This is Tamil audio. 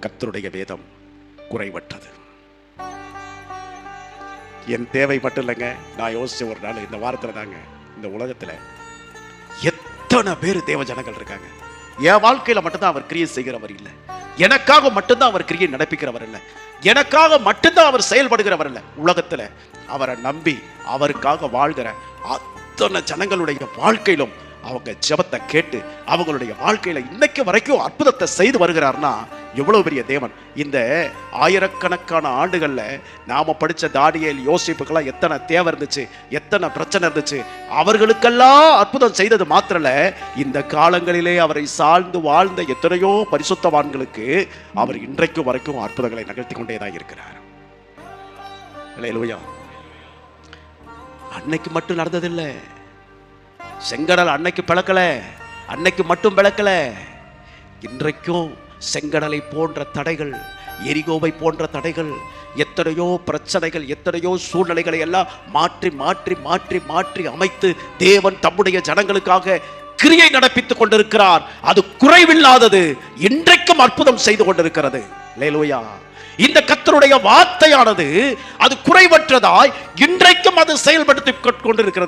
கர்த்தருடைய வேதம் குறைவற்றது. என் தேவை மட்டும் இல்லைங்க. நான் யோசிச்ச ஒரு நாள் இந்த வாரத்தில் தாங்க, இந்த உலகத்தில் எத்தனை பேர் தேவ ஜனங்கள் இருக்காங்க. என் வாழ்க்கையில மட்டும்தான் அவர் கிரியை செய்கிறவர் இல்லை, எனக்காக மட்டும்தான் அவர் கிரியை நடப்பிக்கிறவர் இல்லை, எனக்காக மட்டும்தான் அவர் செயல்படுகிறவர் இல்லை. உலகத்துல அவரை நம்பி அவருக்காக வாழ்கிற அத்தனை ஜனங்களுடைய வாழ்க்கையிலும் அவங்க ஜெபத்தை கேட்டு அவங்களுடைய வாழ்க்கையில இன்னைக்கு வரைக்கும் அற்புதத்தை செய்து வருகிறார்னா எவ்வளவு பெரிய தேவன். இந்த ஆயிரக்கணக்கான ஆண்டுகள்ல நாம படிச்ச தானியேல், யோசேப்புக்கெல்லாம் எத்தனை தேவை இருந்துச்சு, எத்தனை பிரச்சனை இருந்துச்சு. அவர்களுக்கெல்லாம் அற்புதம் செய்தது மாத்திரல, இந்த காலங்களிலே அவரை சார்ந்து வாழ்ந்த எத்தனையோ பரிசுத்தவான்களுக்கு அவர் இன்றைக்கு வரைக்கும் அற்புதங்களை நிகழ்த்தி கொண்டேதான் இருக்கிறார். அல்லேலூயா. அன்னைக்கு மட்டும் நடந்ததில்லை. செங்கடல் அன்னைக்கு பிளக்கல, அன்னைக்கு மட்டும் பிளக்கல. இன்றைக்கும் செங்கடலை போன்ற தடைகள், எரிகோவை போன்ற தடைகள், எத்தனையோ பிரச்சனைகள், எத்தனையோ சூழ்நிலைகளை எல்லாம் மாற்றி மாற்றி மாற்றி மாற்றி அமைத்து தேவன் தம்முடைய ஜனங்களுக்காக கிரியை நடப்பித்துக் கொண்டிருக்கிறார். அது குறைவில்லாதது, இன்றைக்கும் அற்புதம் செய்து கொண்டிருக்கிறது. அல்லேலூயா. இந்த கர்த்தருடைய வார்த்தையானது அது குறைவற்றதாய் இன்றைக்கும் அது செயல்படுத்திக் கொண்டிருக்கிறது.